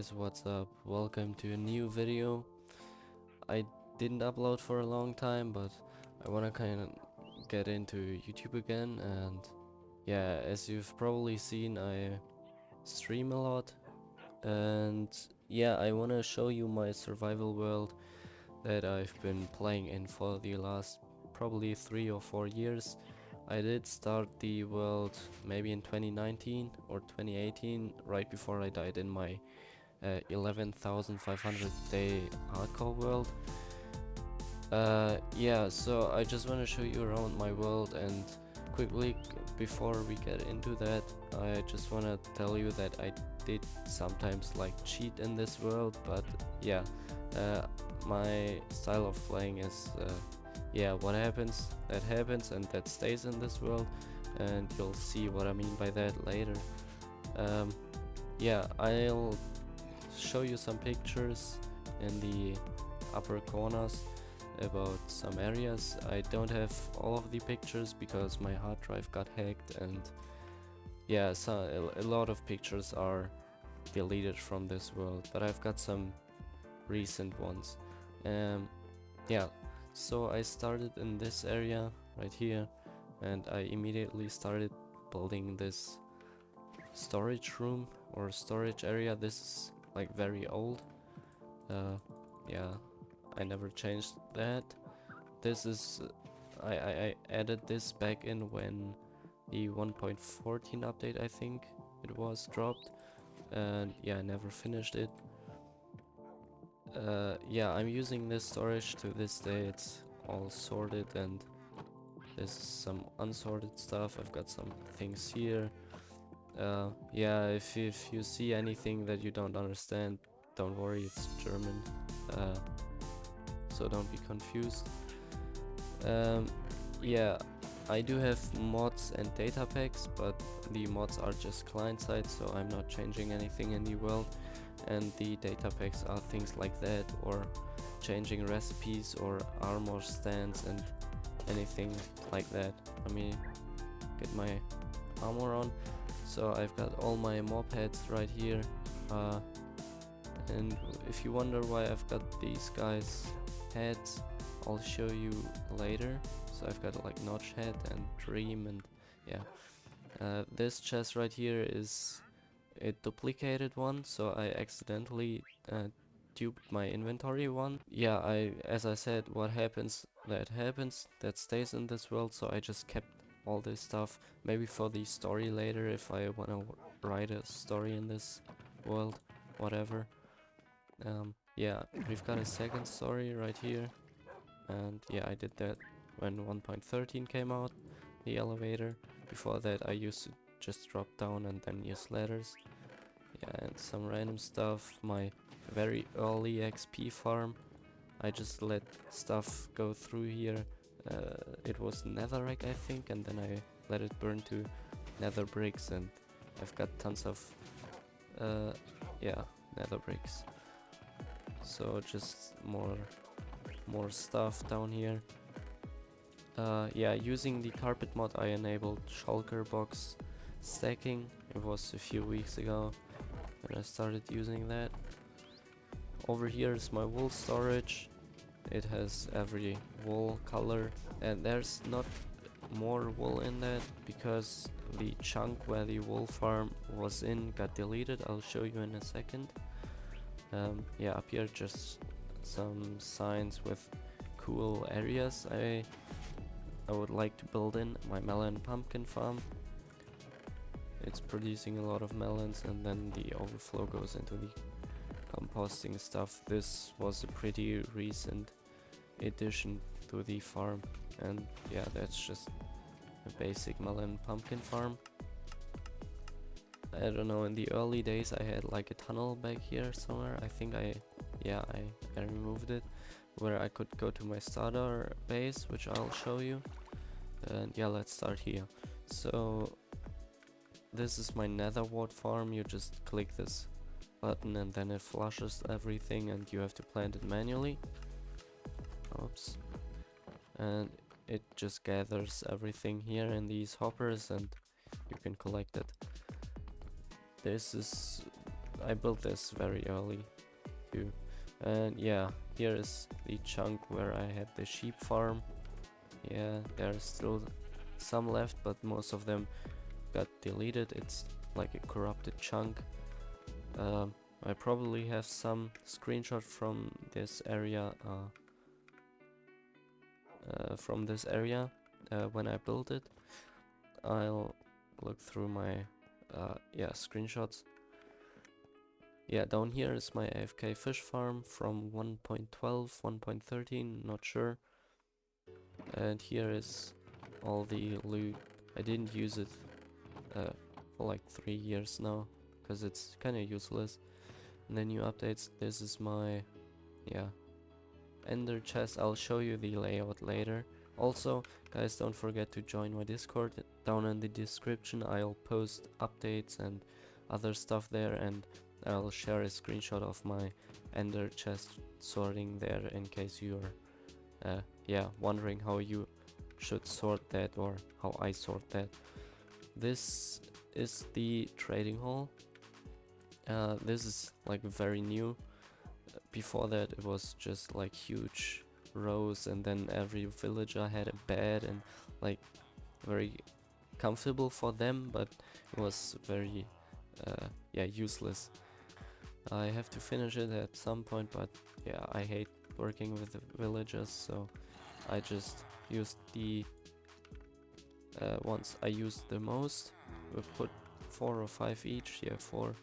guys, what's up? Welcome to a new video. I didn't upload for a long time, but I wanna kinda get into YouTube again, and yeah, as you've probably seen, I stream a lot, and yeah, I wanna show you my survival world that I've been playing in for the last probably 3 or 4 years. I did start the world maybe in 2019 or 2018, right before I died in my 11,500 day hardcore world. Yeah, so I just want to show you around my world, and quickly before we get into that, I just want to tell you that I did sometimes like cheat in this world, but yeah, uh, my style of playing is yeah, what happens that happens and that stays in this world, and you'll see what I mean by that later. um, yeah, I'll show you some pictures in the upper corners about some areas. I don't have all of the pictures because my hard drive got hacked, and yeah, so a lot of pictures are deleted from this world, but I've got some recent ones. um yeah, so I started in this area right here, and I immediately started building this storage room or storage area. This is like very old. uh yeah, I never changed that. This is I added this back in when the 1.14 update, I think it was, dropped, and yeah, I never finished it. Yeah, I'm using this storage to this day. It's all sorted, and this is some unsorted stuff. I've got some things here. Yeah, if you see anything that you don't understand, don't worry, it's German, uh, so don't be confused. Um, yeah, I do have mods and data packs, but the mods are just client side, so I'm not changing anything in the world. And the data packs are things like that, or changing recipes or armor stands and anything like that. Let me get my armor on. So I've got all my mob heads right here. And if you wonder why I've got these guys heads, I'll show you later. So I've got like Notch head and Dream, and yeah. This chest right here is a duplicated one, so I accidentally duped my inventory one. Yeah, as I said, what happens, that happens, that stays in this world, so I just kept all this stuff, maybe for the story later if I wanna write a story in this world, whatever. Yeah, we've got a second story right here, and yeah, I did that when 1.13 came out, the elevator. Before that I used to just drop down and then use ladders. Yeah, and some random stuff. My very early XP farm, I just let stuff go through here. It was netherrack, I think, and then I let it burn to nether bricks, and I've got tons of yeah, nether bricks. So just more stuff down here. Yeah, using the carpet mod I enabled shulker box stacking. It was a few weeks ago when I started using that. Over here is my wool storage. It has every wool color, and there's not more wool in that because the chunk where the wool farm was in got deleted. I'll show you in a second. Yeah, up here just some signs with cool areas I would like to build in. My melon pumpkin farm. It's producing a lot of melons, and then the overflow goes into the composting stuff. This was a pretty recent addition to the farm, and yeah, that's just a basic melon pumpkin farm. I don't know, in the early days I had like a tunnel back here somewhere. I think I removed it, where I could go to my starter base, which I'll show you. And yeah, let's start here. So this is my nether wart farm. You just click this button and then it flushes everything, and you have to plant it manually. Oops. And it just gathers everything here in these hoppers, and you can collect it. This is I built this very early too. And yeah, here is the chunk where I had the sheep farm. Yeah, there's still some left, but most of them got deleted. It's like a corrupted chunk. I probably have some screenshot from this area when I built it. I'll look through my yeah, screenshots. Yeah, down here is my AFK fish farm from 1.12, 1.13, not sure. And here is all the loot. I didn't use it for like 3 years now, because it's kind of useless. And the new updates, this is my, yeah, ender chest. I'll show you the layout later. Also, guys, don't forget to join my Discord. Down in the description I'll post updates and other stuff there, and I'll share a screenshot of my ender chest sorting there in case you're yeah, wondering how you should sort that or how I sort that. This is the trading hall. This is like very new. Before that it was just like huge rows, and then every villager had a bed and like very comfortable for them, but it was very yeah, useless. I have to finish it at some point, but yeah, I hate working with the villagers, so I just used the ones I used the most. We put 4 or 5 each, yeah, 4,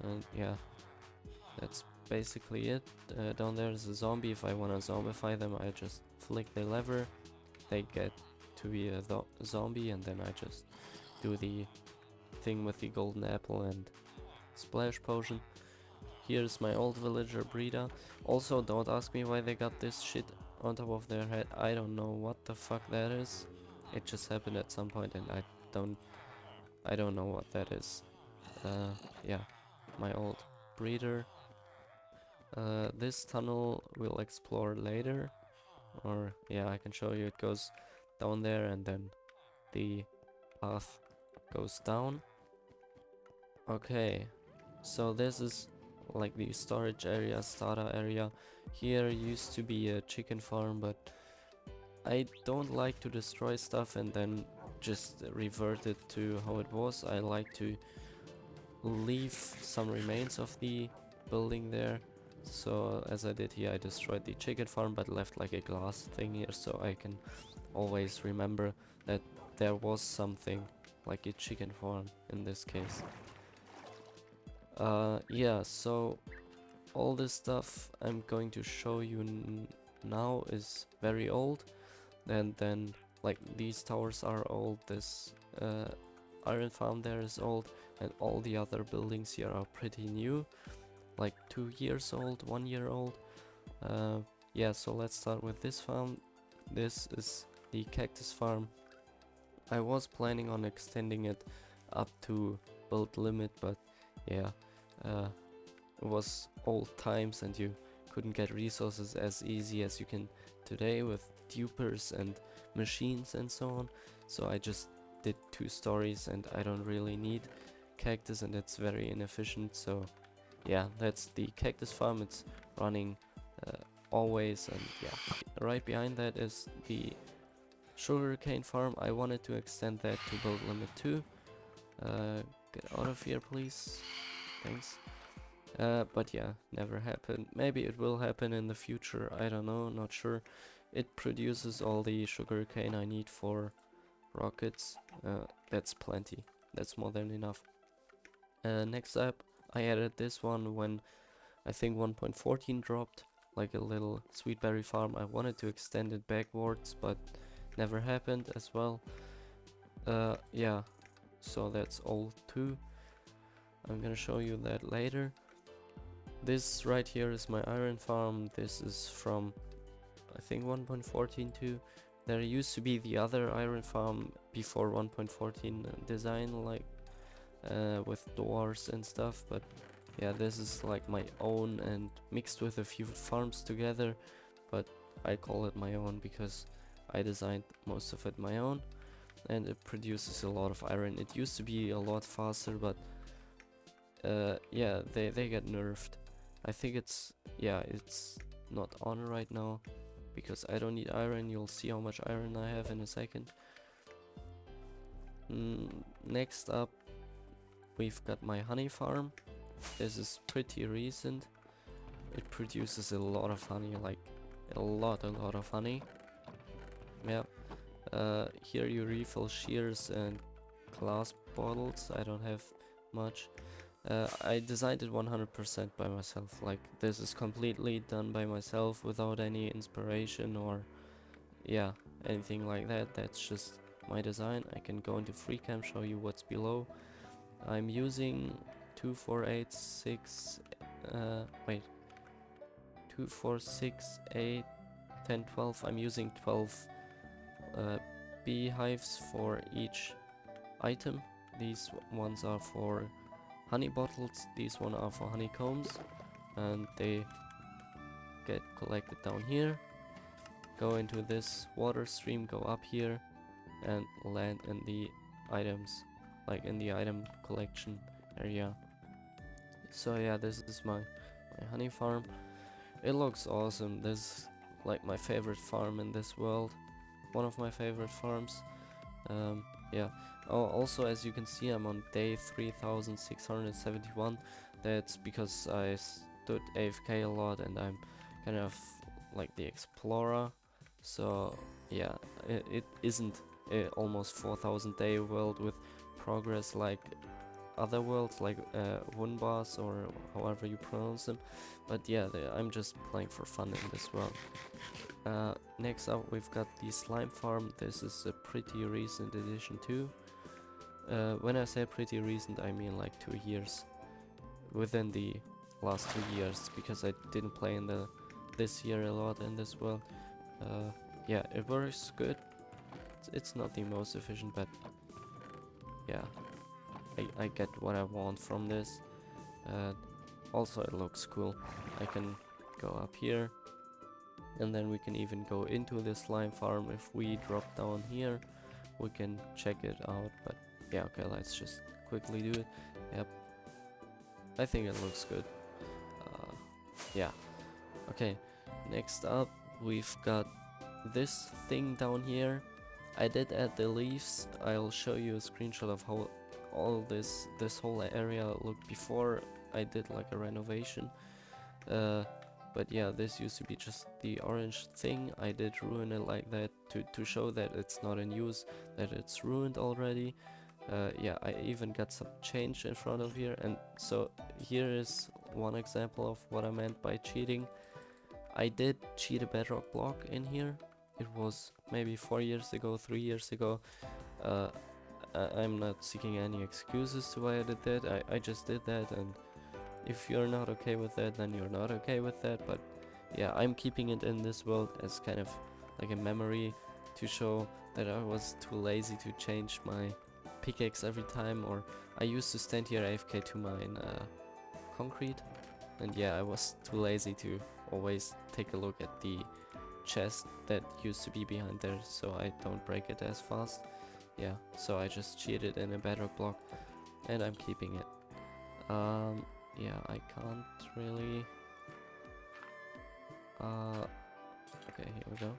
and yeah, that's basically it. Down there is a zombie. If I want to zombify them, I just flick the lever, they get to be a zombie, and then I just do the thing with the golden apple and splash potion. Here's my old villager breeder. Also, don't ask me why they got this shit on top of their head. I don't know what the fuck that is. It just happened at some point, and I don't know what that is. Yeah, my old breeder. This tunnel we'll explore later, or yeah, I can show you. It goes down there, and then the path goes down. Okay, so this is like the storage area, starter area. Here used to be a chicken farm, but I don't like to destroy stuff and then just revert it to how it was. I like to leave some remains of the building there. So as I did here, I destroyed the chicken farm but left like a glass thing here, so I can always remember that there was something like a chicken farm in this case. Yeah, so all this stuff I'm going to show you now is very old, and then like these towers are old, this iron farm there is old, and all the other buildings here are pretty new, like 2 years old, 1 year old. Yeah, so let's start with this farm. This is the cactus farm. I was planning on extending it up to build limit, but yeah, it was old times and you couldn't get resources as easy as you can today with dupers and machines and so on. So I just did 2 stories, and I don't really need cactus, and it's very inefficient. So yeah, that's the cactus farm. It's running always, and yeah, right behind that is the sugarcane farm. I wanted to extend that to build limit 2. Get out of here, please. Thanks. But yeah, never happened. Maybe it will happen in the future, I don't know, not sure. It produces all the sugarcane I need for rockets. That's plenty, that's more than enough. Next up, I added this one when I think 1.14 dropped, like a little sweet berry farm. I wanted to extend it backwards, but never happened as well. Yeah, so that's old too. I'm gonna show you that later. This right here is my iron farm. This is from I think 1.14 too. There used to be the other iron farm before 1.14 design, like with doors and stuff, but yeah, this is like my own and mixed with a few farms together, but I call it my own because I designed most of it my own, and it produces a lot of iron. It used to be a lot faster, but yeah, they get nerfed. I think it's, yeah, it's not on right now because I don't need iron. You'll see how much iron I have in a second. Next up, we've got my honey farm. This is pretty recent. It produces a lot of honey, like a lot of honey. Yeah. Here you refill shears and glass bottles. I don't have much. I designed it 100% by myself. Like, this is completely done by myself without any inspiration or, yeah, anything like that. That's just my design. I can go into FreeCam, show you what's below. I'm using 2, 4, 8, 6, wait, 2, 4, 6, 8, 10, 12. I'm using 12 beehives for each item. These ones are for honey bottles, these one are for honeycombs, and they get collected down here, go into this water stream, go up here, and land in the items, like in the item collection area. So yeah, this is my honey farm. It looks awesome. This is like my favorite farm in this world, one of my favorite farms. Yeah. Oh, also, as you can see, I'm on day 3671. That's because I stood AFK a lot and I'm kind of like the explorer. So yeah, it isn't a almost 4000 day world with progress like other worlds, like Wunbars or however you pronounce them. But yeah, I'm just playing for fun in this world. Next up, we've got the slime farm. This is a pretty recent addition too. When I say pretty recent, I mean like 2 years. Within the last 2 years, because I didn't play in this year a lot in this world. Yeah, it works good. It's not the most efficient, but yeah, I get what I want from this. Also, it looks cool. I can go up here, and then we can even go into the slime farm. If we drop down here, we can check it out. But yeah, okay, let's just quickly do it. Yep, I think it looks good. Yeah, okay, next up we've got this thing down here. I did add the leaves. I'll show you a screenshot of how all this whole area looked before I did like a renovation. But yeah, this used to be just the orange thing. I did ruin it like that to show that it's not in use, that it's ruined already. Yeah, I even got some change in front of here, and so here is one example of what I meant by cheating. I did cheat a bedrock block in here. It was maybe 4 years ago, 3 years ago. I'm not seeking any excuses to why I did that. I just did that, and if you're not okay with that, then you're not okay with that. But yeah, I'm keeping it in this world as kind of like a memory to show that I was too lazy to change my pickaxe every time, or I used to stand here AFK to mine concrete, and yeah, I was too lazy to always take a look at the chest that used to be behind there, so I don't break it as fast. Yeah, so I just cheated in a bedrock block, and I'm keeping it. Yeah, I can't really. Okay, here we go.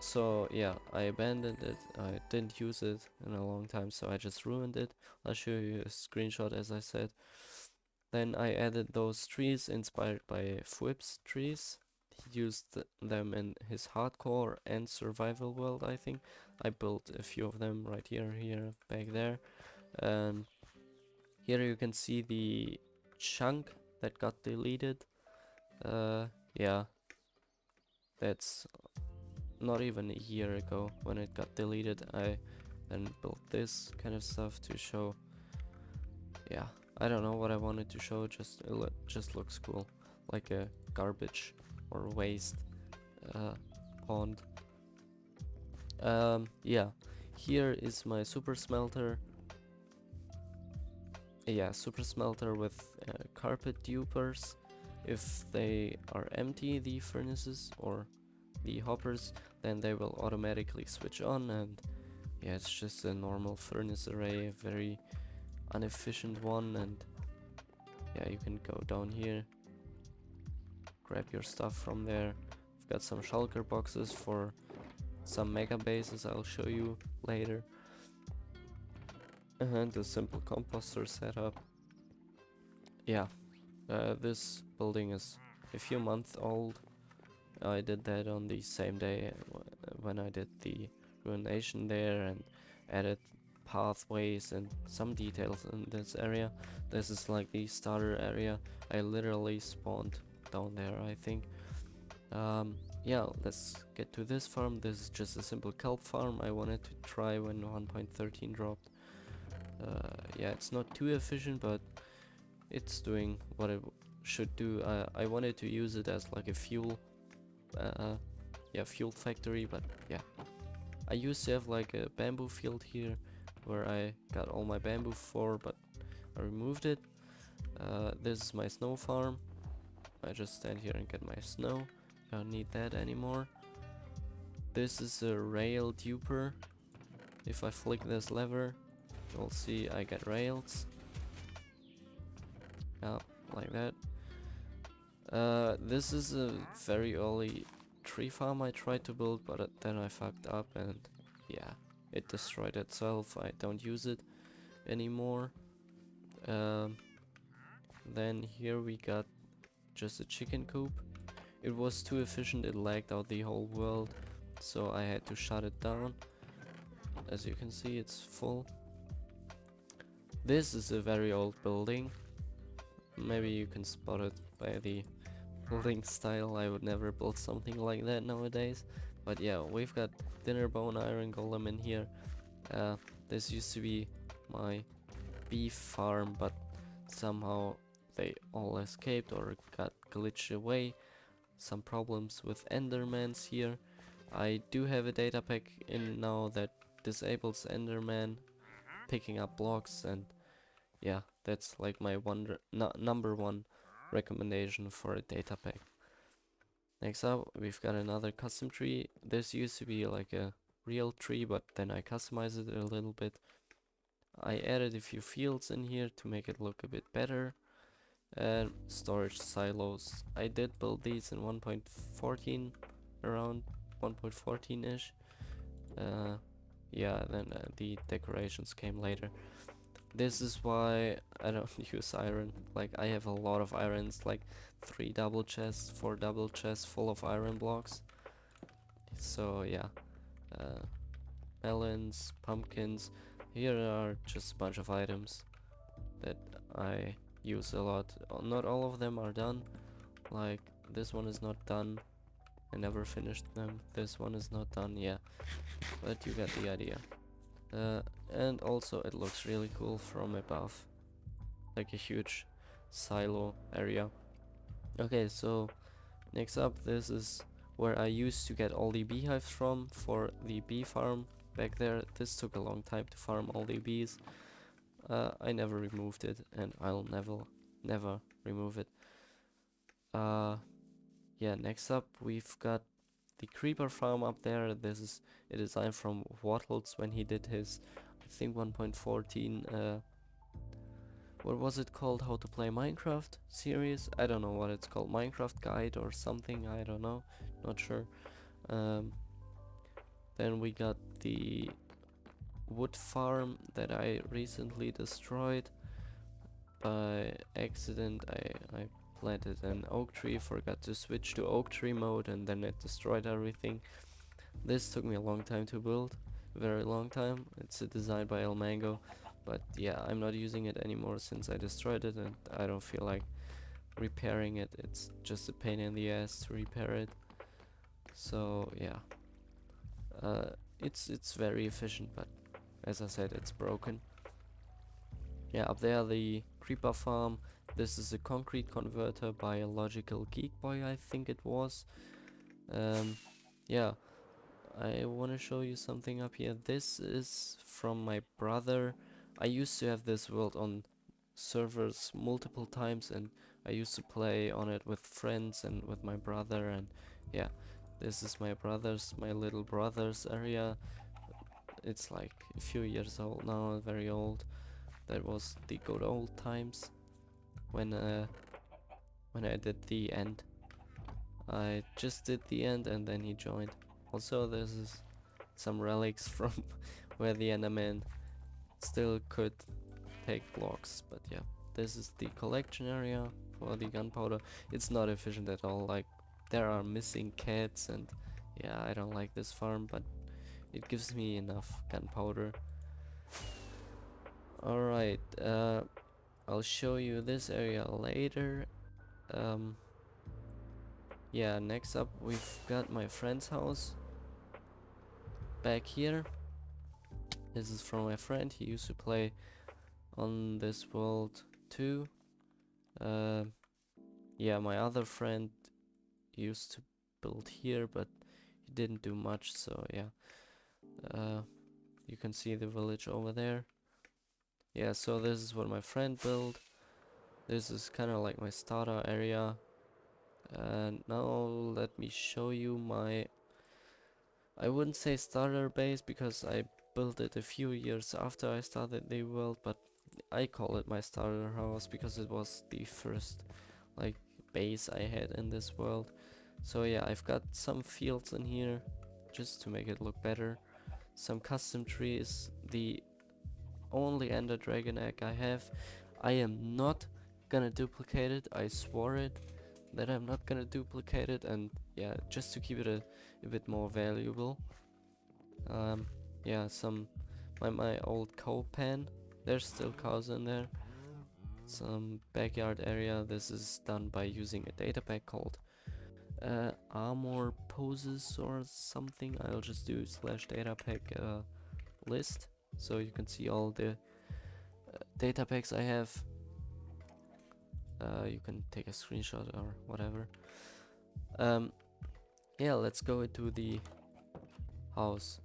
So yeah, I abandoned it. I didn't use it in a long time, so I just ruined it. I'll show you a screenshot, as I said. Then I added those trees inspired by Fwip's trees. He used them in his hardcore and survival world, I think. I built a few of them right here, back there. And here you can see the chunk that got deleted. Yeah, that's not even a year ago when it got deleted. I then built this kind of stuff to show. Yeah, I don't know what I wanted to show, just it just looks cool, like a garbage or waste pond. Yeah, here is my super smelter. Yeah, super smelter with carpet dupers. If they are empty, the furnaces or the hoppers, then they will automatically switch on, and yeah, it's just a normal furnace array, very inefficient one, and yeah, you can go down here, grab your stuff from there. I've got some shulker boxes for some mega bases I'll show you later, and a simple composter setup. Yeah, this building is a few months old. I did that on the same day when I did the ruination there and added pathways and some details in this area. This is like the starter area. I literally spawned down there, I think. Yeah, let's get to this farm. This is just a simple kelp farm I wanted to try when 1.13 dropped. Yeah, it's not too efficient, but it's doing what it should do. I wanted to use it as like a fuel fuel factory, but yeah, I used to have like a bamboo field here where I got all my bamboo for, but I removed it. This is my snow farm. I just stand here and get my snow. Don't need that anymore. This is a rail duper. If I flick this lever, you'll see I get rails. Yeah, like that. This is a very early tree farm I tried to build, but then I fucked up and yeah, it destroyed itself. I don't use it anymore. Then here we got just a chicken coop. It was too efficient, it lagged out the whole world, so I had to shut it down. As you can see, it's full. This is a very old building. Maybe you can spot it by the building style. I would never build something like that nowadays. But yeah, we've got dinner bone iron golem in here. This used to be my beef farm, but somehow they all escaped or got glitched away. Some problems with endermans here. I do have a data pack in now that disables enderman picking up blocks, and yeah, that's like my number one recommendation for a data pack. Next up, we've got another custom tree. This used to be like a real tree, but then I customized it a little bit. I added a few fields in here to make it look a bit better. And storage silos. I did build these in 1.14, around 1.14-ish. Yeah, then the decorations came later. This is why I don't use iron. Like, I have a lot of irons, like 3 double chests, 4 double chests full of iron blocks. So yeah, melons, pumpkins. Here are just a bunch of items that I use a lot. Not all of them are done. Like, this one is not done. I never finished them. This one is not done, yeah. But you get the idea. And also it looks really cool from above. Like a huge silo area. Okay, so next up, this is where I used to get all the beehives from for the bee farm back there. This took a long time to farm all the bees. I never removed it, and I'll never remove it. Yeah, next up we've got the creeper farm up there. This is a design from Wattles when he did his, I think 1.14 what was it called, how to play Minecraft series. I don't know what it's called, Minecraft guide or something, I don't know, not sure. Then we got the wood farm that I recently destroyed by accident. I planted an oak tree, forgot to switch to oak tree mode, and then it destroyed everything. This took me a long time to build, very long time. It's a design by El Mango, but yeah, I'm not using it anymore since I destroyed it, and I don't feel like repairing it. It's just a pain in the ass to repair it. So yeah, it's very efficient, but as I said, it's broken. Yeah, up there the creeper farm. This is a concrete converter by a logical geek boy, I think it was. Yeah, I want to show you something up here. This is from my brother. I used to have this world on servers multiple times, and I used to play on it with friends and with my brother, and yeah, this is my little brother's area. It's like a few years old now, very old. That was the good old times when I did the end. I just did the end and then he joined. Also, this is some relics from where the Enderman still could take blocks, but yeah. This is the collection area for the gunpowder. It's not efficient at all, like there are missing cats and yeah, I don't like this farm, but it gives me enough gunpowder. Alright, I'll show you this area later. Yeah, next up we've got my friend's house back here. This is from my friend. He used to play on this world too. Yeah, my other friend used to build here, but he didn't do much, so yeah. You can see the village over there. Yeah, so this is what my friend built. This is kind of like my starter area. And now let me show you my, I wouldn't say starter base because I built it a few years after I started the world, but I call it my starter house because it was the first like base I had in this world. So yeah, I've got some fields in here just to make it look better. Some custom trees, the only ender dragon egg I have. I am not gonna duplicate it, I swore it that I'm not gonna duplicate it, and yeah, just to keep it a bit more valuable. Yeah, some my old cow pen, there's still cows in there. Some backyard area. This is done by using a data pack called armor poses or something. I'll just do /data pack list so you can see all the data packs I have. You can take a screenshot or whatever. Yeah, let's go into the house.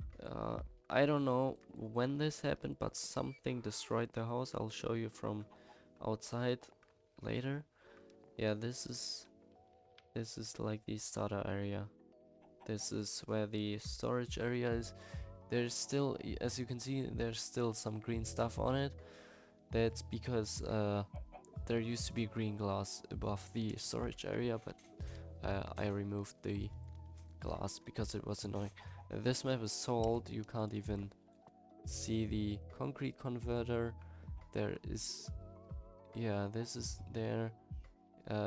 I don't know when this happened, but something destroyed the house. I'll show you from outside later. Yeah, this is like the starter area. This is where the storage area is. There's still, as you can see, there's still some green stuff on it. That's because there used to be green glass above the storage area, but I removed the glass because it was annoying. This map is so old you can't even see the concrete converter. There is, yeah, this is there.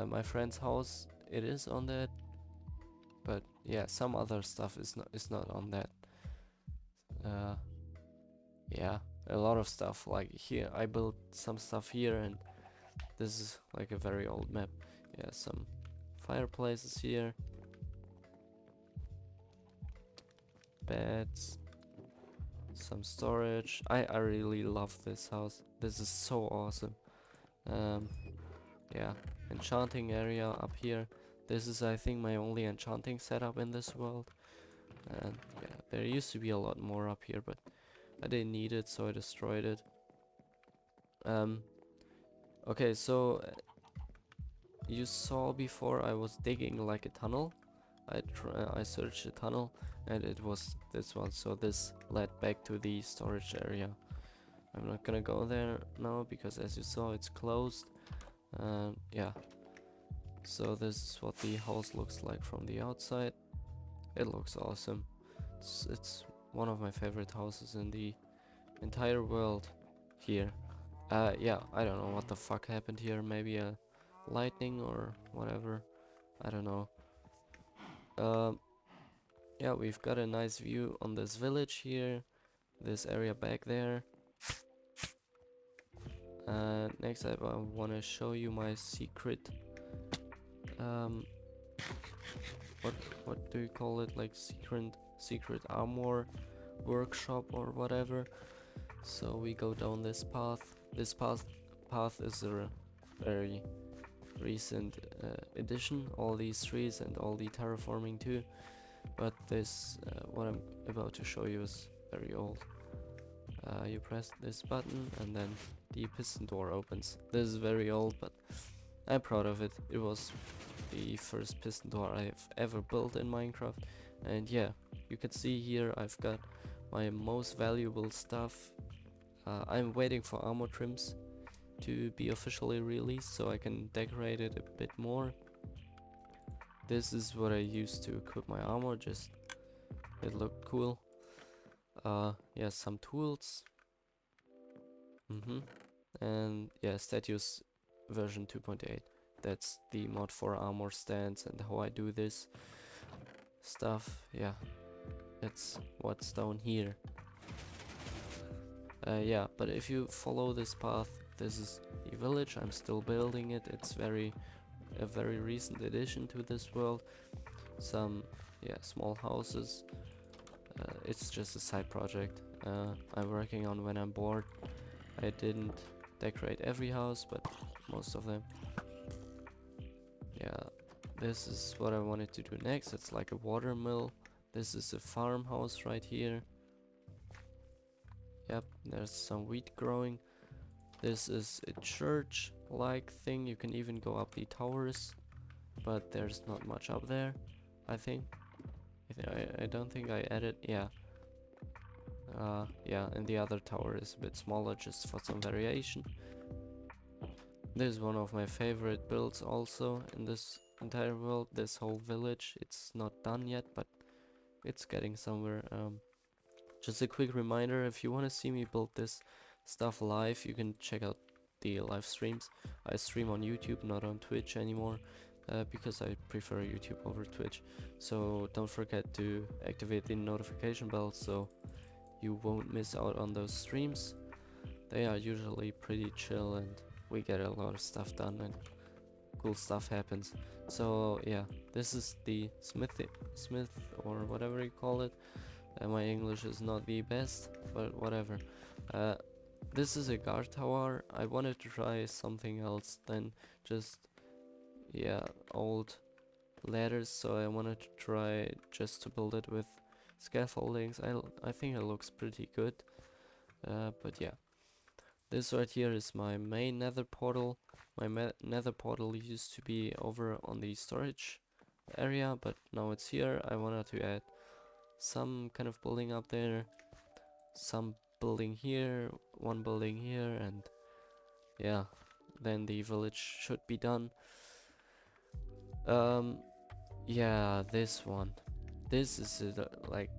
My friend's house, it is on that, but yeah, some other stuff is not on that. Yeah, a lot of stuff, like here I built some stuff here, and this is like a very old map. Yeah, some fireplaces here, beds, some storage. I really love this house. This is so awesome. Yeah, enchanting area up here. This is, I think, my only enchanting setup in this world. And yeah, there used to be a lot more up here, but I didn't need it, so I destroyed it. Okay, so you saw before I was digging like a tunnel. I searched a tunnel and it was this one, so this led back to the storage area. I'm not gonna go there now because, as you saw, it's closed. Yeah, so this is what the house looks like from the outside. It looks awesome. It's one of my favorite houses in the entire world here. Yeah, I don't know what the fuck happened here. Maybe a lightning or whatever. I don't know. Yeah, we've got a nice view on this village here. This area back there. Next up, I want to show you my secret. What do you call it? Like secret armor workshop or whatever. So we go down this path. This path is a very recent addition. All these trees and all the terraforming too. But this, what I'm about to show you, is very old. You press this button and then the piston door opens. This is very old, but I'm proud of it. It was the first piston door I've ever built in Minecraft. And yeah, you can see here I've got my most valuable stuff. I'm waiting for armor trims to be officially released so I can decorate it a bit more. This is what I used to equip my armor, just it looked cool. Yeah, some tools. And yeah, statues version 2.8. That's the mod for armor stands and how I do this stuff. Yeah, that's what's down here. Yeah, but if you follow this path, this is the village. I'm still building it. It's a very recent addition to this world. Some small houses. It's just a side project I'm working on when I'm bored. I didn't decorate every house, but most of them. Yeah, this is what I wanted to do next. It's like a water mill. This is a farmhouse right here. Yep, there's some wheat growing. This is a church-like thing. You can even go up the towers, but there's not much up there, I think. I don't think I added, yeah. Yeah, and the other tower is a bit smaller just for some variation. This is one of my favorite builds also in this entire world, this whole village. It's not done yet, but it's getting somewhere. Just a quick reminder, if you want to see me build this stuff live, you can check out the live streams. I stream on YouTube, not on Twitch anymore, because I prefer YouTube over Twitch. So don't forget to activate the notification bell so you won't miss out on those streams. They are usually pretty chill and we get a lot of stuff done and cool stuff happens. So yeah, this is the smith or whatever you call it. My English is not the best, but whatever. This is a guard tower. I wanted to try something else than just old ladders, so I wanted to try just to build it with scaffoldings. I think it looks pretty good. But yeah, this right here is my main nether portal. My nether portal used to be over on the storage area, but now it's here. I wanted to add some kind of building up there, some building here, one building here, and yeah, then the village should be done. Yeah, this one. This is like,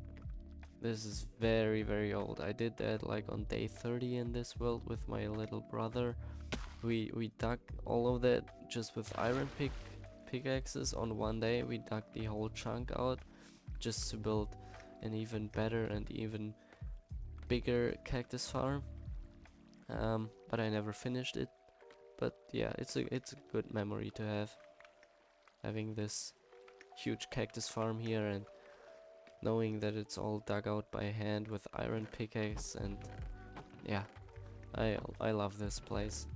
this is very old. I did that like on day 30 in this world with my little brother. We dug all of that just with iron pickaxes on one day. We dug the whole chunk out just to build an even better and even bigger cactus farm. But I never finished it. But yeah, it's a good memory to have, having this huge cactus farm here and knowing that it's all dug out by hand with iron pickaxe. And yeah, I love this place.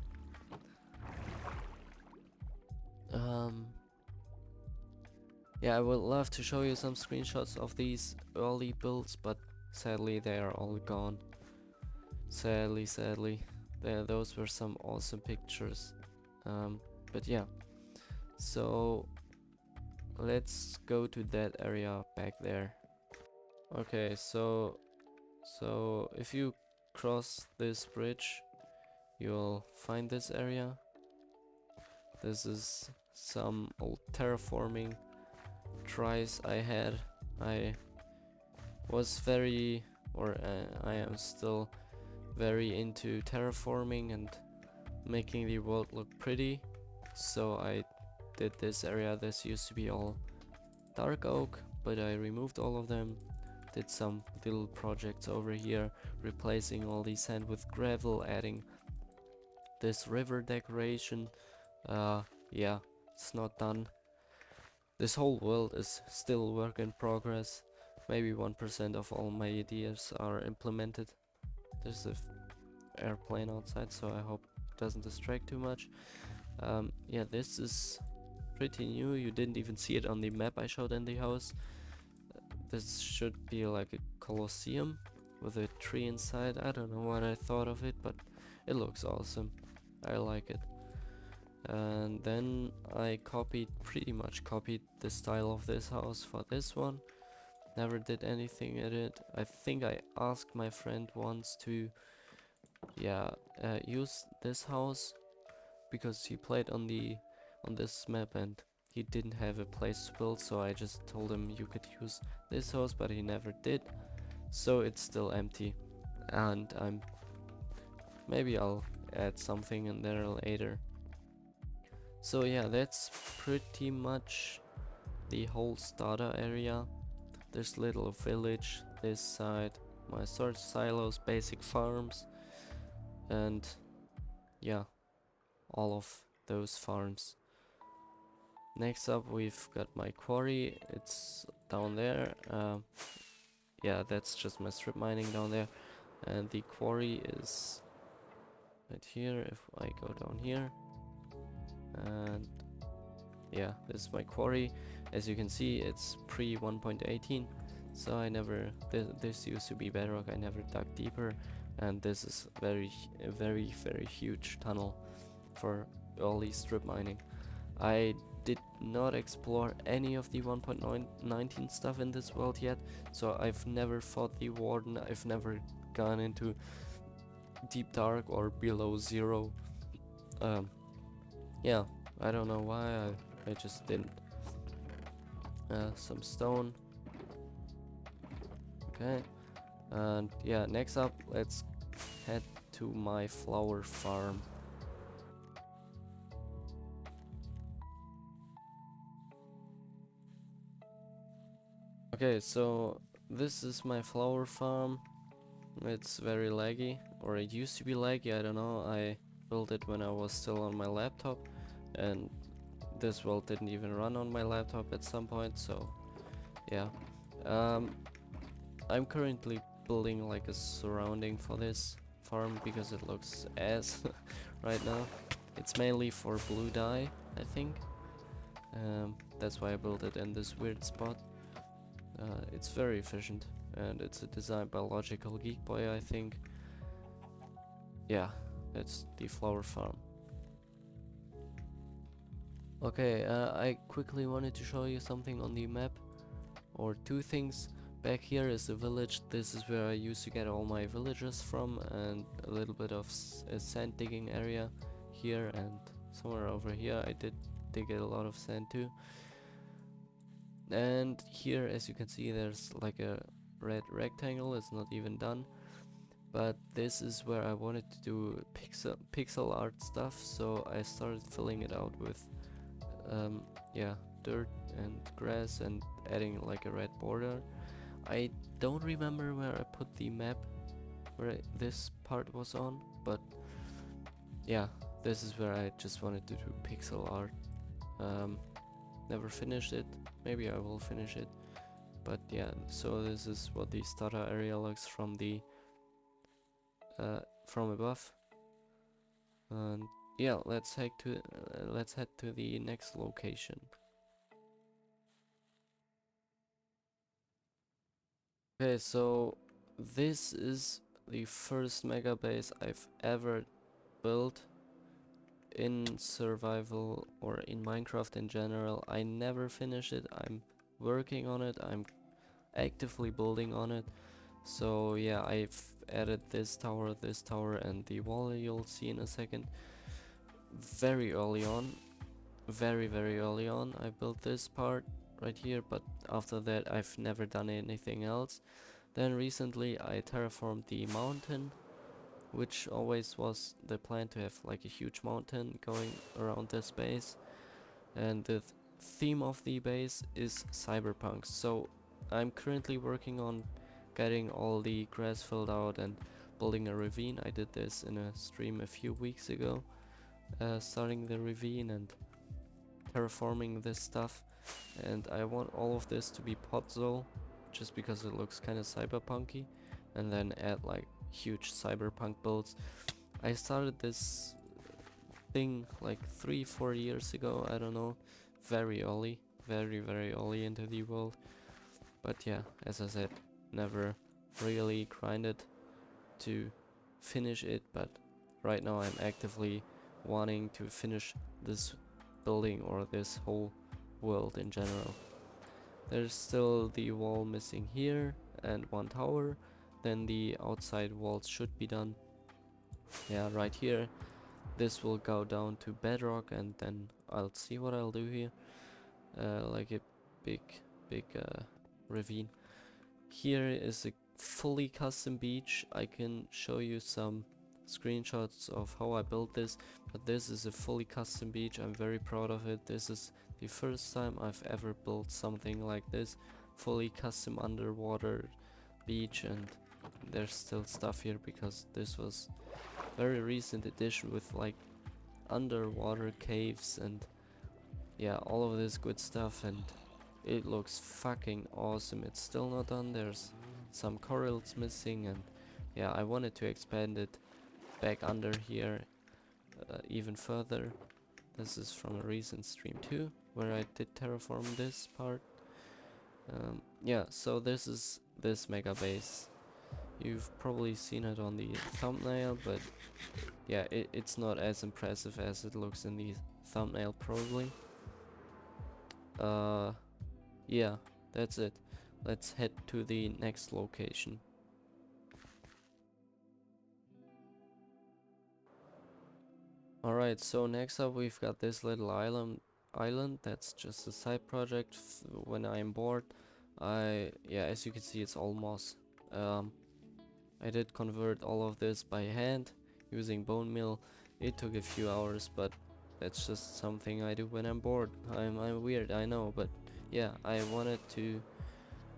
Yeah, I would love to show you some screenshots of these early builds, but sadly they are all gone. Sadly. Those were some awesome pictures. But yeah, so let's go to that area back there. Okay, so if you cross this bridge, you'll find this area. This is some old terraforming tries I had. I was very, or I am still very into terraforming and making the world look pretty. So I did this area. This used to be all dark oak, but I removed all of them. Did some little projects over here, replacing all the sand with gravel, adding this river decoration. Yeah, it's not done. This whole world is still work in progress. Maybe 1% of all my ideas are implemented. There's an airplane outside, so I hope it doesn't distract too much. Yeah, this is pretty new. You didn't even see it on the map I showed in the house. This should be like a Colosseum with a tree inside. I don't know what I thought of it, but it looks awesome. I like it. And then I pretty much copied the style of this house for this one. Never did anything in it. I think I asked my friend once to yeah, use this house because he played on this map and he didn't have a place to build, so I just told him you could use this house, but he never did, so it's still empty. And maybe I'll add something in there later. So yeah, that's pretty much the whole starter area. There's little village this side, my storage silos, basic farms, and yeah, all of those farms. Next up we've got my quarry, it's down there. Yeah, that's just my strip mining down there, and the quarry is right here. If I go down here, and yeah, this is my quarry. As you can see, it's pre 1.18, so I never, this used to be bedrock, I never dug deeper, and this is a very huge tunnel for early strip mining. I did not explore any of the 1.19 stuff in this world yet, so I've never fought the warden, I've never gone into deep dark or below zero. Yeah, I don't know why, I just didn't. Some stone. Okay. And yeah, next up, let's head to my flower farm. Okay, so this is my flower farm. It's very laggy, or it used to be laggy, I don't know. I built it when I was still on my laptop, and this world didn't even run on my laptop at some point, so yeah. I'm currently building like a surrounding for this farm because it looks ass right now. It's mainly for blue dye, I think. That's why I built it in this weird spot. It's very efficient, and it's a design by Logical Geek Boy, I think. Yeah, that's the flower farm. Okay, I quickly wanted to show you something on the map, or two things. Back here is the village. This is where I used to get all my villagers from, and a little bit of a sand digging area here, and somewhere over here I did dig a lot of sand too. And here, as you can see, there's like a red rectangle. It's not even done, but this is where I wanted to do pixel art stuff, so I started filling it out with yeah, dirt and grass and adding like a red border. I don't remember where I put the map where this part was on, but yeah, this is where I just wanted to do pixel art. Never finished it. Maybe I will finish it, but yeah. So this is what the starter area looks from the from above, and yeah, let's head to the next location. Okay, so this is the first mega base I've ever built in survival or in Minecraft in general. I never finish it. I'm working on it. I'm actively building on it. So yeah, I've added this tower, and the wall you'll see in a second. Very early on, very early on, I built this part right here, but after that I've never done anything else. Then recently I terraformed the mountain, which always was the plan, to have like a huge mountain going around this base. And the theme of the base is Cyberpunk. So I'm currently working on getting all the grass filled out and building a ravine. I did this in a stream a few weeks ago, starting the ravine and terraforming this stuff. And I want all of this to be podzol, just because it looks kind of cyberpunky, and then add like huge cyberpunk builds. I started this thing like 3-4 years ago, I don't know, very early, very early into the world. But yeah, as I said, never really grinded to finish it, but right now I'm actively wanting to finish this building, or this whole world in general. There's still the wall missing here and one tower, then the outside walls should be done. yeah, right here. This will go down to bedrock, and then I'll see what I'll do here. Like a big, big ravine. Here is a fully custom beach. I can show you some screenshots of how I built this, but this is a fully custom beach. I'm very proud of it. This is the first time I've ever built something like this, fully custom underwater beach, and there's still stuff here because this was very recent edition with like underwater caves and yeah, all of this good stuff, and it looks fucking awesome. It's still not done. There's some corals missing, and yeah, I wanted to expand it back under here even further. This is from a recent stream too, where I did terraform this part. Yeah, so this is this mega base. You've probably seen it on the thumbnail, but yeah, it's not as impressive as it looks in the thumbnail probably. Yeah, that's it. Let's head to the next location. Alright, so next up we've got this little island that's just a side project. When I'm bored, yeah, as you can see, it's all moss. I did convert all of this by hand using bone meal. It took a few hours, but that's just something I do when I'm bored. I'm weird, I know, but yeah, I wanted to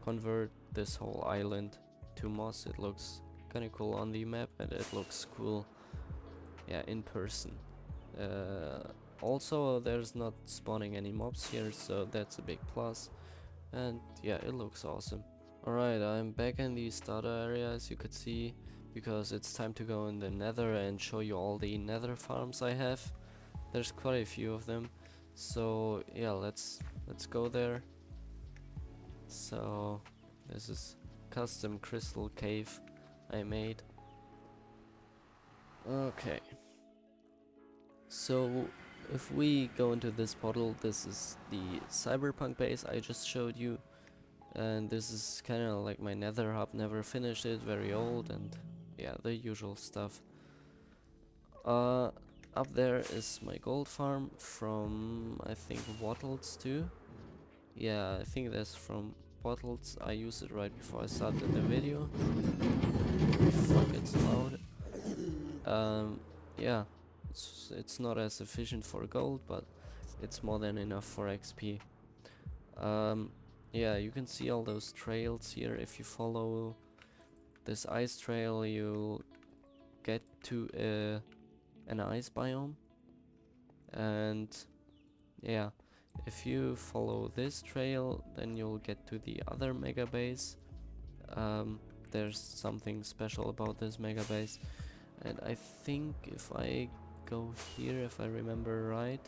convert this whole island to moss. It looks kinda cool on the map, and it looks cool, yeah, in person. Also, there's not spawning any mobs here, so that's a big plus. And yeah, it looks awesome. Alright, I'm back in the starter area, as you could see, because it's time to go in the nether and show you all the nether farms I have. There's quite a few of them, so yeah, let's go there. So this is custom crystal cave I made. Okay, so if we go into this portal, this is the Cyberpunk base I just showed you, and this is kind of like my nether hub. Never finished it, very old, and yeah, the usual stuff. Up there is my gold farm from, I think, Wattles too. Yeah, I think that's from Wattles. I used it right before I started the video. Fuck, it's loud. Yeah, it's not as efficient for gold, but it's more than enough for XP. Yeah, you can see all those trails here. If you follow this ice trail, you'll get to an ice biome, and yeah, if you follow this trail, then you'll get to the other mega base. There's something special about this mega base, and I think if I go here, if I remember right,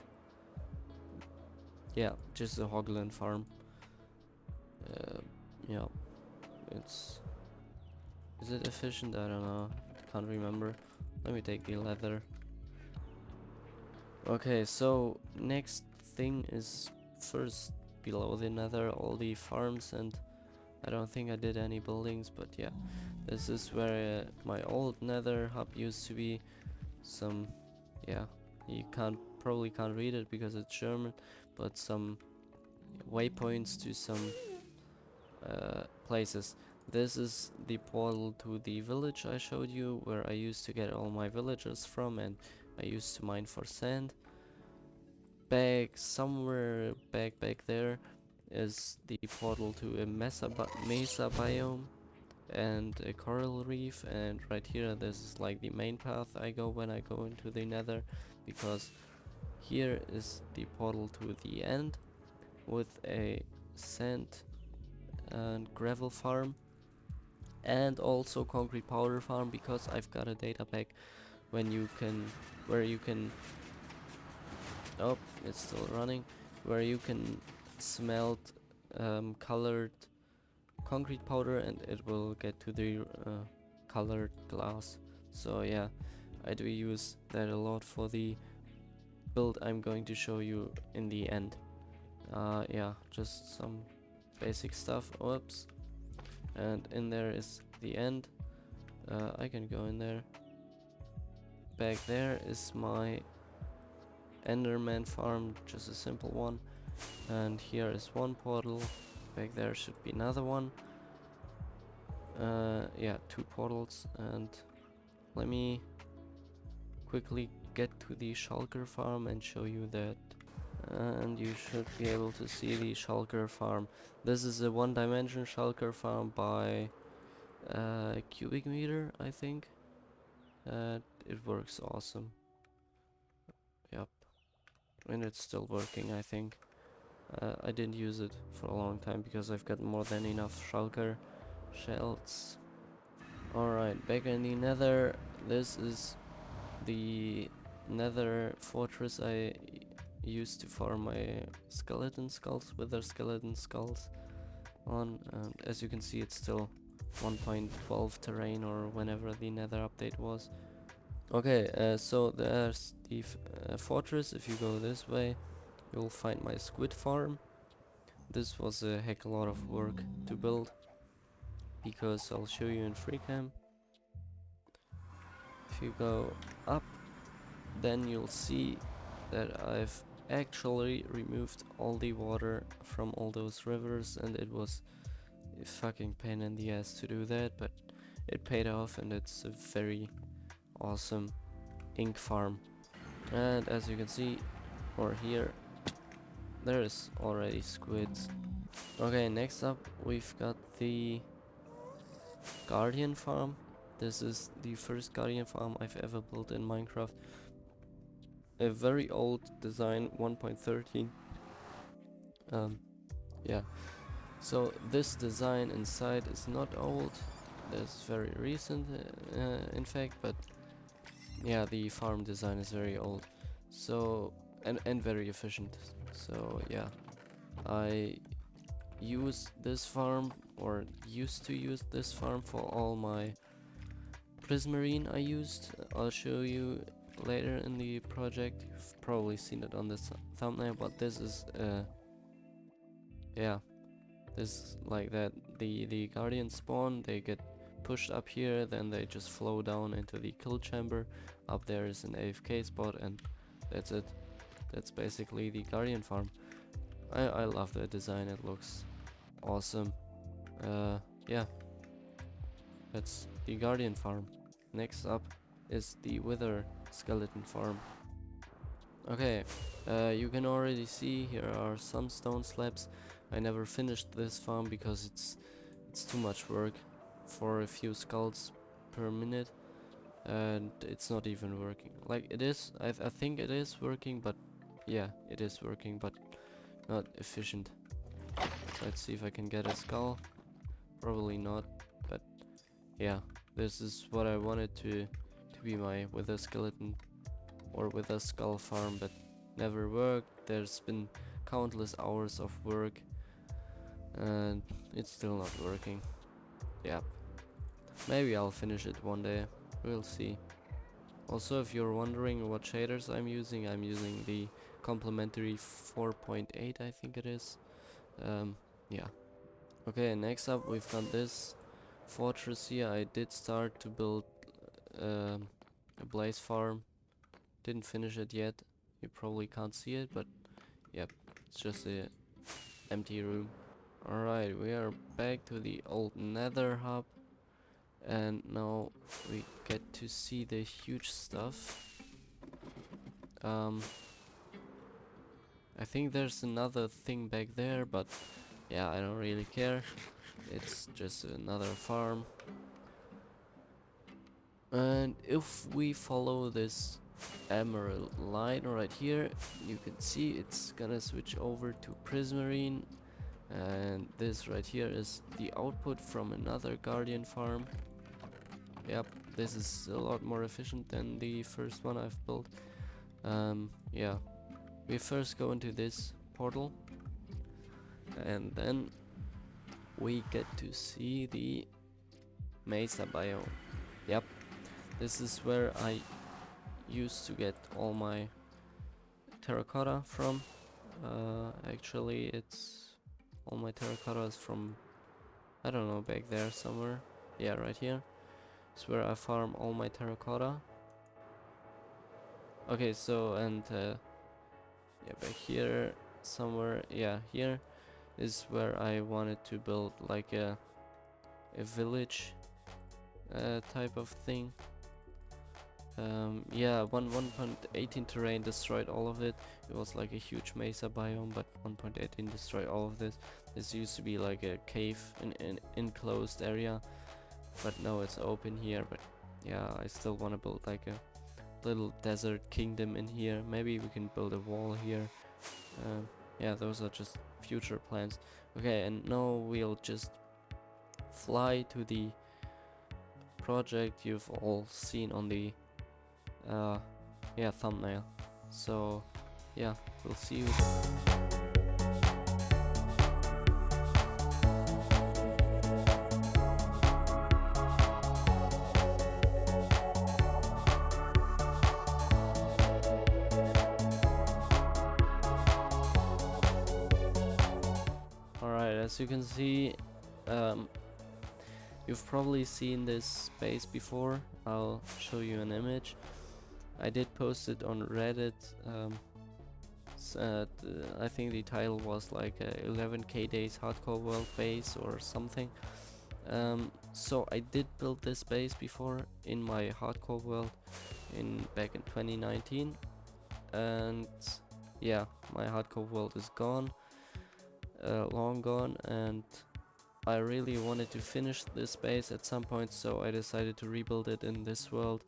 yeah, just a Hogland farm. Yeah, is it efficient? I don't know, can't remember. Let me take the leather. Okay, so next thing is first below the nether, all the farms, and I don't think I did any buildings, but yeah, this is where my old nether hub used to be. Some, yeah, you probably can't read it because it's German, but some waypoints to some places. This is the portal to the village I showed you, where I used to get all my villagers from, and I used to mine for sand. Somewhere back there is the portal to a mesa biome and a coral reef, and right here this is like the main path I go when I go into the nether, because here is the portal to the end with a sand and gravel farm and also concrete powder farm, because I've got a data pack where you can oh, it's still running, where you can smelt colored concrete powder and it will get to the colored glass. So yeah, I do use that a lot for the build I'm going to show you in the end. Yeah, just some basic stuff. Oops. And in there is the end. I can go in there. back there is my Enderman farm, just a simple one. And here is one portal. Back there should be another one. Yeah, 2 portals. And let me quickly get to the shulker farm and show you that. And you should be able to see the shulker farm. This is a one-dimension shulker farm by cubic meter, I think. It works awesome. Yep. And it's still working, I think. I didn't use it for a long time because I've got more than enough shulker shells. Alright, back in the nether. This is the nether fortress I used to farm my skeleton skulls, wither skeleton skulls on. And as you can see, it's still 1.12 terrain, or whenever the nether update was. Okay, so there's the fortress. If you go this way, you'll find my squid farm. This was a heck a lot of work to build, because I'll show you in free cam. If you go up, then you'll see that I've actually removed all the water from all those rivers, and it was a fucking pain in the ass to do that, but it paid off, and it's a very awesome ink farm. And as you can see, or here, there's already squids. Okay, next up we've got the guardian farm. This is the first guardian farm I've ever built in Minecraft. A very old design, 1.13. Yeah, so this design inside is not old, it's very recent in fact, but yeah, the farm design is very old, so and very efficient. So yeah, I use this farm, or used to use this farm, for all my prismarine I used. I'll show you later in the project. You've probably seen it on this thumbnail, but this is yeah, this like that. The guardians spawn, they get pushed up here, then they just flow down into the kill chamber. Up there is an AFK spot, and that's it. That's basically the guardian farm. I love the design, it looks awesome. Yeah, that's the guardian farm. Next up is the wither skeleton farm. Okay, you can already see here are some stone slabs. I never finished this farm because it's too much work for a few skulls per minute, and it's not even working. Like, it is, I think it is working, but yeah, it is working, but not efficient. Let's see if I can get a skull. Probably not, but yeah, this is what I wanted to be my wither skeleton or wither skull farm, but never worked. There's been countless hours of work, and it's still not working. Yeah, maybe I'll finish it one day, we'll see. Also, if you're wondering what shaders I'm using the complementary 4.8, I think it is. Yeah. Okay, next up we've got this fortress here. I did start to build a blaze farm. Didn't finish it yet. You probably can't see it, but yep, it's just a empty room. Alright, we are back to the old nether hub, and now we get to see the huge stuff. I think there's another thing back there, but yeah, I don't really care. It's just another farm. And if we follow this emerald line right here, you can see it's gonna switch over to prismarine, and this right here is the output from another guardian farm. Yep, this is a lot more efficient than the first one I've built. Yeah, we first go into this portal, and then we get to see the mesa biome. Yep, this is where I used to get all my terracotta from. Actually, it's all my terracotta is from, I don't know, back there somewhere. Yeah, right here. It's where I farm all my terracotta. Okay, so and yeah, back here somewhere, yeah, here is where I wanted to build like a village type of thing. Yeah, 1.18 terrain destroyed all of it. It was like a huge mesa biome, but 1.18 destroyed all of this. This used to be like a cave in an enclosed area, but now it's open here. But yeah, I still want to build like a little desert kingdom in here. Maybe we can build a wall here. Yeah, those are just future plans. Okay, and now we'll just fly to the project you've all seen on the yeah, thumbnail. So yeah, we'll see you. Alright, as you can see, um, you've probably seen this space before. I'll show you an image. I did post it on Reddit. I think the title was like 11k days hardcore world base or something. So I did build this base before in my hardcore world back in 2019, and yeah, my hardcore world is gone, long gone, and I really wanted to finish this base at some point, so I decided to rebuild it in this world.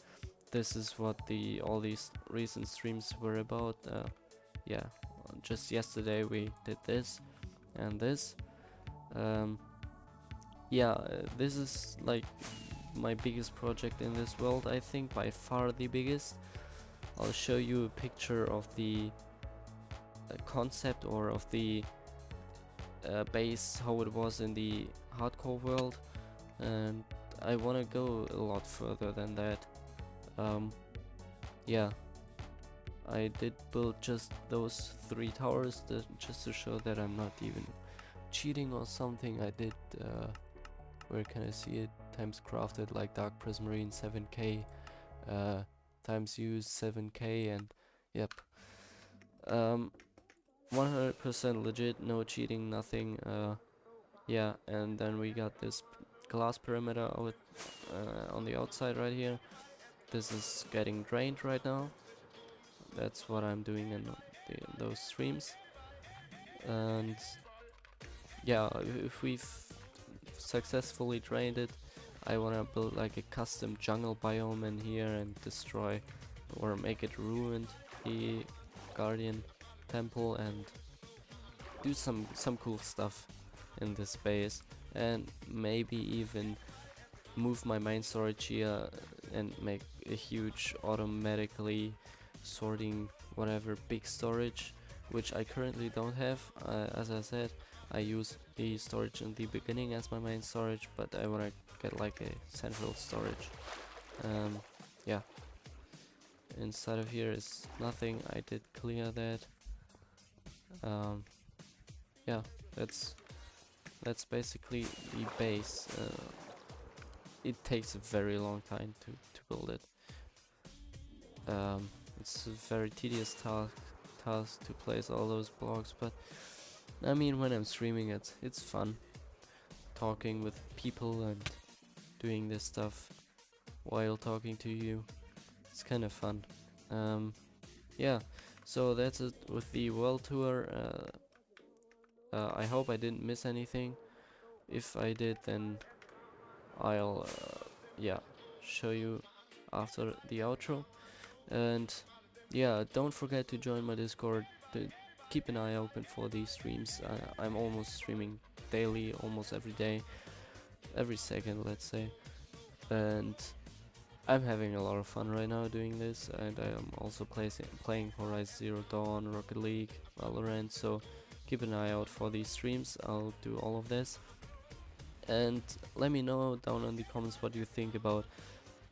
This is what all these recent streams were about. Yeah, just yesterday we did this and this. Yeah, this is like my biggest project in this world, I think, by far the biggest. I'll show you a picture of the concept, or of the base, how it was in the hardcore world, and I want to go a lot further than that. Yeah, I did build just those 3 towers just to show that I'm not even cheating or something. I did where can I see it? Times crafted like Dark Prismarine 7k, times used 7k, and yep. 100% legit, no cheating, nothing. Yeah, and then we got this glass perimeter on the outside right here. This is getting drained right now. That's what I'm doing in those streams. And yeah, if we've successfully drained it, I want to build like a custom jungle biome in here and destroy or make it ruined, the Guardian Temple, and do some cool stuff in this base, and maybe even move my main storage here and make a huge automatically sorting whatever big storage, which I currently don't have. As I said, I use the storage in the beginning as my main storage, but I want to get like a central storage. Yeah, inside of here is nothing. I did clear that. Yeah, that's basically the base. It takes a very long time to build it. It's a very tedious task to place all those blocks, but I mean, when I'm streaming it's fun talking with people and doing this stuff while talking to you. It's kind of fun. Yeah, so that's it with the world tour. I hope I didn't miss anything. If I did, then I'll yeah, show you after the outro. And yeah, don't forget to join my Discord. Keep an eye open for these streams. I'm almost streaming daily, almost every day, every second, let's say. And I'm having a lot of fun right now doing this, and I am also playing Horizon Zero Dawn, Rocket League, Valorant, so keep an eye out for these streams. I'll do all of this. And let me know down in the comments what you think about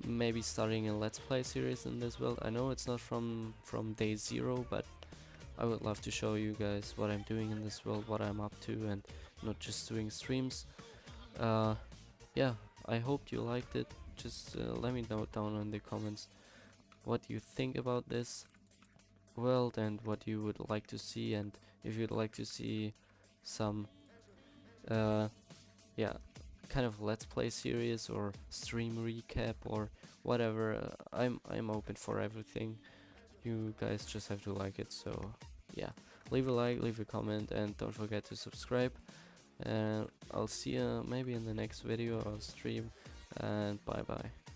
maybe starting a Let's Play series in this world. I know it's not from day 0, but I would love to show you guys what I'm doing in this world, what I'm up to, and not just doing streams. Yeah, I hope you liked it. Just let me know down in the comments what you think about this. world and what you would like to see, and if you'd like to see some yeah, kind of let's play series or stream recap or whatever, I'm open for everything. You guys just have to like it. So yeah, leave a like, leave a comment, and don't forget to subscribe, and I'll see you maybe in the next video or stream, and bye bye.